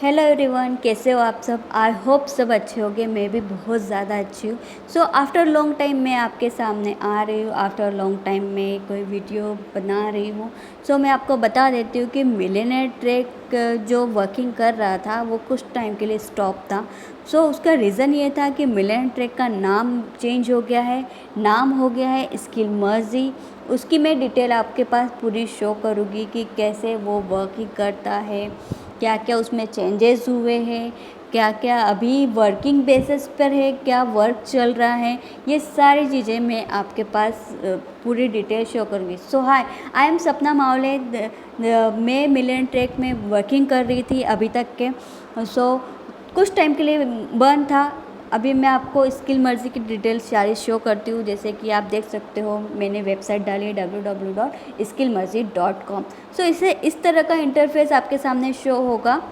Hello everyone, कैसे हो आप सब। आई होप सब अच्छे होंगे। मैं भी बहुत ज़्यादा अच्छी हूँ। सो आफ्टर लॉन्ग टाइम मैं आपके सामने आ रही हूँ। आफ्टर लॉन्ग टाइम मैं कोई वीडियो बना रही हूँ। सो मैं आपको बता देती हूँ कि मिलियनेयर ट्रैक जो वर्किंग कर रहा था वो कुछ टाइम के लिए स्टॉप था। सो उसका रीज़न ये था कि मिलियनेयर ट्रैक का नाम चेंज हो गया है, नाम हो गया है स्किल मर्जी। उसकी मैं डिटेल आपके पास पूरी शो करूँगी कि कैसे वो वर्किंग करता है, क्या क्या उसमें चेंजेस हुए हैं, क्या क्या अभी वर्किंग बेसिस पर है, क्या वर्क चल रहा है, ये सारी चीज़ें मैं आपके पास पूरी डिटेल शो करूँगी। सो हाय, आई एम सपना मावले। मैं मिलियन ट्रैक में वर्किंग कर रही थी अभी तक के। सो कुछ टाइम के लिए बंद था। अभी मैं आपको स्किल मर्जी की डिटेल्स सारी शो करती हूँ। जैसे कि आप देख सकते हो मैंने वेबसाइट डाली है www.skillmerzi.com। सो इसे इस तरह का इंटरफेस आपके सामने शो होगा।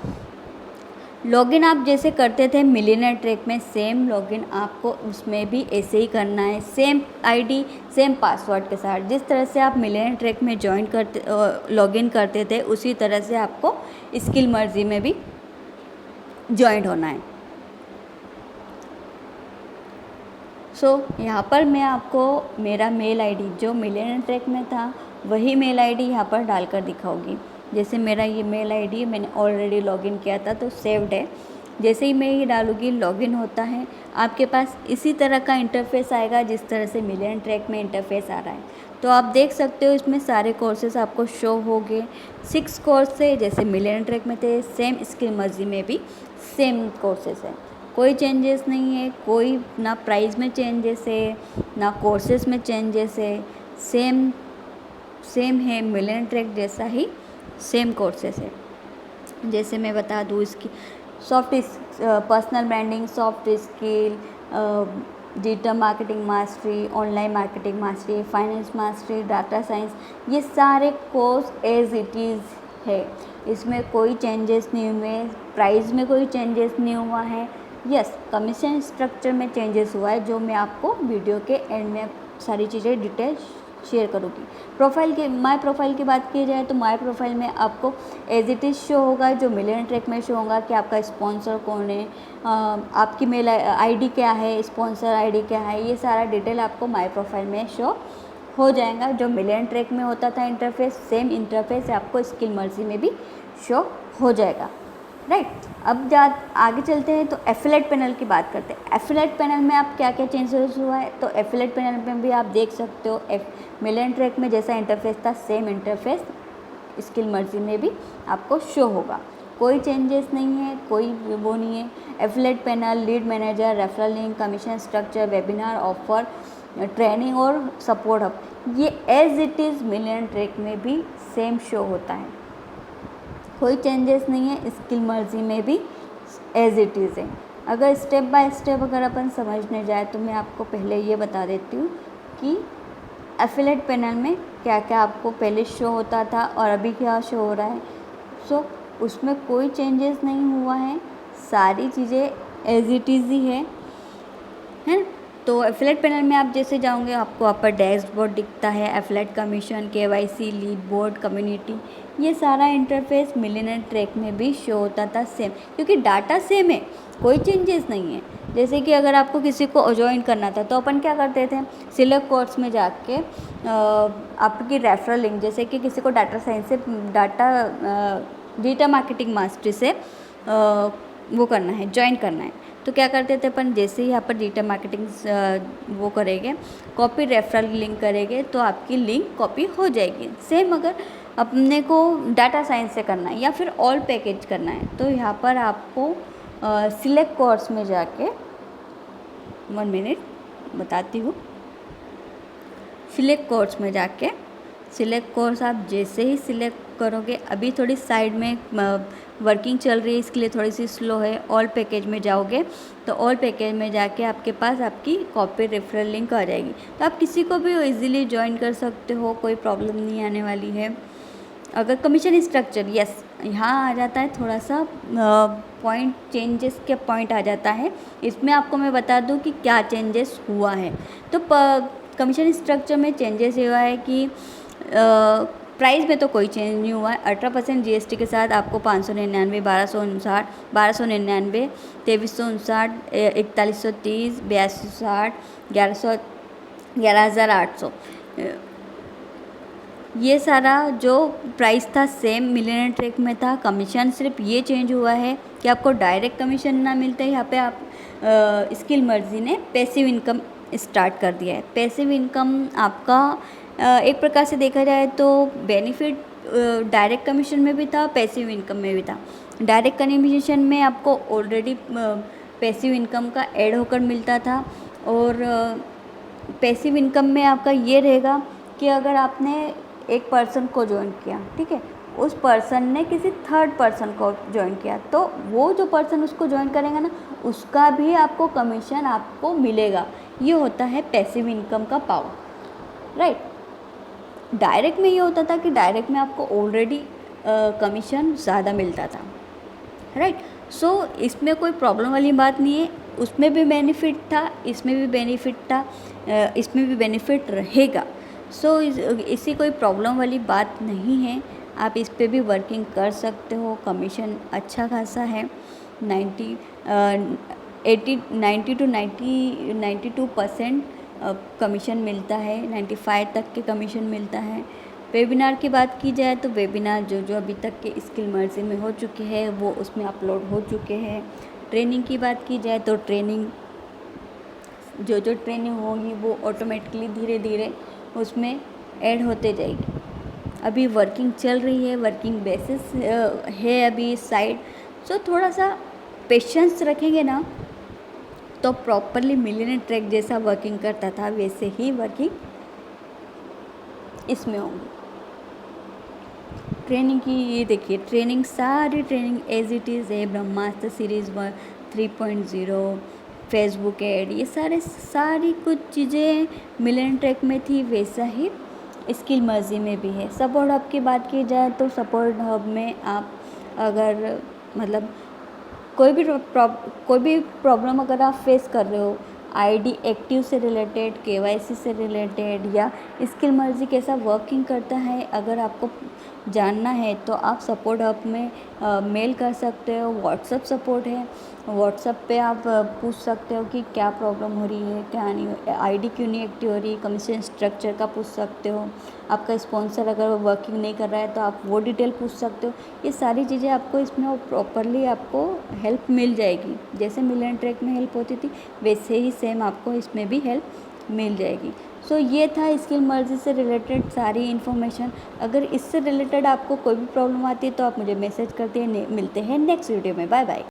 लॉगिन आप जैसे करते थे मिलियनेयर ट्रैक में, सेम लॉगिन आपको उसमें भी ऐसे ही करना है, सेम आईडी सेम पासवर्ड के साथ। जिस तरह से आप मिलियनेयर ट्रैक में लॉगिन करते थे उसी तरह से आपको स्किल मर्जी में भी ज्वाइन होना है। यहाँ पर मैं आपको मेरा मेल आईडी जो मिलियनेयर ट्रैक में था वही मेल आईडी यहाँ पर डालकर दिखाऊंगी। जैसे मेरा ये मेल आईडी मैंने ऑलरेडी लॉगिन किया था तो सेव्ड है। जैसे ही मैं ये डालूँगी लॉगिन होता है, आपके पास इसी तरह का इंटरफेस आएगा जिस तरह से मिलियनेयर ट्रैक में इंटरफेस आ रहा है। तो आप देख सकते हो इसमें सारे कोर्सेज आपको शो हो गए। 6 कोर्स है, जैसे मिलियनेयर ट्रैक में थे सेम स्किल मर्जी में भी सेम कोर्सेज है। कोई चेंजेस नहीं है, कोई ना प्राइस में चेंजेस है ना कोर्सेज में चेंजेस है। सेम सेम है, मिलियनेयर ट्रैक जैसा ही सेम कोर्सेज है। जैसे मैं बता दूँ इसकी personal branding, soft skill, digital marketing mastery, online marketing mastery, finance mastery, data science, ये सारे कोर्स एज इट इज़ है। इसमें कोई चेंजेस नहीं हुए, प्राइस में कोई चेंजेस नहीं हुआ है। यस, कमीशन स्ट्रक्चर में चेंजेस हुआ है जो मैं आपको वीडियो के एंड में सारी चीज़ें डिटेल शेयर करूँगी। माय प्रोफाइल की बात की जाए तो माय प्रोफाइल में आपको एज इट इज़ शो होगा जो मिलियनेयर ट्रैक में शो होगा कि आपका स्पॉन्सर कौन है, आपकी मेल आईडी क्या है, स्पॉन्सर आईडी क्या है, ये सारा डिटेल आपको माय प्रोफाइल में शो हो जाएगा। जो मिलियनेयर ट्रैक में होता था इंटरफेस, सेम इंटरफेस आपको स्किल मर्जी में भी शो हो जाएगा। राइट, अब आगे चलते हैं तो एफिलिएट पैनल की बात करते हैं। एफिलिएट पैनल में आप क्या क्या चेंजेस हुआ है तो एफिलिएट पैनल में भी आप देख सकते हो मिलियनेयर ट्रैक में जैसा इंटरफेस था सेम इंटरफेस स्किल मर्जी में भी आपको शो होगा। कोई चेंजेस नहीं है, कोई वो नहीं है। Affiliate panel, lead manager, referral link, commission structure, webinar offer, training और सपोर्ट हब, ये as it is millionaire track में भी सेम शो होता है। कोई चेंजेस नहीं है, स्किल मर्जी में भी एज इट इज़ है। अगर स्टेप बाय स्टेप अगर अपन समझने जाए तो मैं आपको पहले ये बता देती हूँ कि एफिलिएट पैनल में क्या क्या आपको पहले शो होता था और अभी क्या शो हो रहा है। उसमें कोई चेंजेस नहीं हुआ है, सारी चीज़ें एज इट इज़ ही है ना। तो एफिलिएट पैनल में आप जैसे जाओगे आपको अपर डैशबोर्ड दिखता है, affiliate commission, KYC, lead board, community, ये सारा इंटरफेस मिलियनेयर ट्रैक में भी शो होता था सेम, क्योंकि डाटा सेम है, कोई चेंजेस नहीं है। जैसे कि अगर आपको किसी को ज्वाइन करना था तो अपन क्या करते थे, सिलेक्ट कोर्स में जाके आपकी रेफरल लिंक, जैसे कि किसी को डाटा साइंस से डिजिटल मार्केटिंग मास्टरी से वो करना है, ज्वाइन करना है, तो क्या करते थे अपन, जैसे ही यहाँ पर डिजिटल मार्केटिंग वो करेंगे, कॉपी रेफरल लिंक करेंगे तो आपकी लिंक कॉपी हो जाएगी। सेम अगर अपने को डाटा साइंस से करना है या फिर ऑल पैकेज करना है तो यहाँ पर आपको सिलेक्ट कोर्स में जाके 1 मिनट बताती हूँ। सिलेक्ट कोर्स में जाके सिलेक्ट कोर्स आप जैसे ही सिलेक्ट करोगे, अभी थोड़ी साइड में वर्किंग चल रही है इसके लिए थोड़ी सी स्लो है। ऑल पैकेज में जाओगे तो ऑल पैकेज में जाके आपके पास आपकी कॉपी रेफरल लिंक आ जाएगी, तो आप किसी को भी इजीली ज्वाइन कर सकते हो, कोई प्रॉब्लम नहीं आने वाली है। अगर कमीशन स्ट्रक्चर, यस, यहाँ आ जाता है थोड़ा सा पॉइंट, चेंजेस के पॉइंट आ जाता है। इसमें आपको मैं बता दूँ कि क्या चेंजेस हुआ है। तो कमीशन स्ट्रक्चर में चेंजेस हुआ है कि प्राइस में तो कोई चेंज नहीं हुआ है। 18% जीएसटी के साथ आपको 599, 1259, 1299, 2359, 4130, 8260, 11,800, ये सारा जो प्राइस था सेम मिलियनेयर ट्रैक में था। कमीशन सिर्फ ये चेंज हुआ है कि आपको डायरेक्ट कमीशन ना मिलते, यहाँ पे आप स्किल मर्जी ने पैसिव इनकम स्टार्ट कर दिया है। पैसिव इनकम आपका एक प्रकार से देखा जाए तो बेनिफिट डायरेक्ट कमीशन में भी था, पैसिव इनकम में भी था। डायरेक्ट कमीशन में आपको ऑलरेडी पैसिव इनकम का ऐड होकर मिलता था, और पैसिव इनकम में आपका ये रहेगा कि अगर आपने एक पर्सन को ज्वाइन किया, ठीक है, उस पर्सन ने किसी थर्ड पर्सन को ज्वाइन किया, तो वो जो पर्सन उसको ज्वाइन करेगा ना, उसका भी आपको कमीशन आपको मिलेगा। ये होता है पैसिव इनकम का पावर, राइट। डायरेक्ट में ये होता था कि डायरेक्ट में आपको ऑलरेडी कमीशन ज़्यादा मिलता था, राइट। सो इसमें कोई प्रॉब्लम वाली बात नहीं है, उसमें भी बेनिफिट था, इसमें भी बेनिफिट था, इसमें भी बेनिफिट रहेगा। सो इससे कोई प्रॉब्लम वाली बात नहीं है, आप इस पे भी वर्किंग कर सकते हो। कमीशन अच्छा खासा है, 90 टू 92% कमीशन मिलता है, 95 तक के कमीशन मिलता है। वेबिनार की बात की जाए तो वेबिनार जो अभी तक के स्किल मर्जी में हो चुके हैं वो उसमें अपलोड हो चुके हैं। ट्रेनिंग की बात की जाए तो ट्रेनिंग जो ट्रेनिंग होगी वो ऑटोमेटिकली धीरे धीरे उसमें ऐड होते जाएगी। अभी वर्किंग चल रही है, वर्किंग बेसिस है अभी साइड। सो थोड़ा सा पेशेंस रखेंगे ना तो प्रॉपरली मिलियनेयर ट्रैक जैसा वर्किंग करता था वैसे ही वर्किंग इसमें होगी। ट्रेनिंग की ये देखिए, ट्रेनिंग सारी ट्रेनिंग एज इट इज़ है। ब्रह्मास्त्र सीरीज़ 3.0, फेसबुक एड, ये सारी कुछ चीज़ें मिलियनेयर ट्रैक में थी, वैसा ही स्किल मर्जी में भी है। सपोर्ट हब की बात की जाए तो सपोर्ट हब में आप अगर मतलब कोई भी प्रॉब्लम अगर आप फेस कर रहे हो, आईडी एक्टिव से रिलेटेड, केवाईसी से रिलेटेड, या स्किल मर्जी कैसा वर्किंग करता है, अगर आपको जानना है तो आप सपोर्ट हब में मेल कर सकते हो। व्हाट्सअप सपोर्ट है, व्हाट्सअप पे आप पूछ सकते हो कि क्या प्रॉब्लम हो रही है, क्या नहीं, आईडी क्यों नहीं एक्टिव हो रही, कमीशन स्ट्रक्चर का पूछ सकते हो। आपका स्पॉन्सर अगर वर्किंग नहीं कर रहा है तो आप वो डिटेल पूछ सकते हो। ये सारी चीज़ें आपको इसमें प्रॉपरली आपको हेल्प मिल जाएगी। जैसे मिलियनेयर ट्रैक में हेल्प होती थी वैसे ही सेम आपको इसमें भी हेल्प मिल जाएगी। सो ये था स्किल मर्जी से रिलेटेड सारी इन्फॉर्मेशन। अगर इससे रिलेटेड आपको कोई भी प्रॉब्लम आती है तो आप मुझे मैसेज करते हैं। मिलते हैं नेक्स्ट वीडियो में। Bye bye.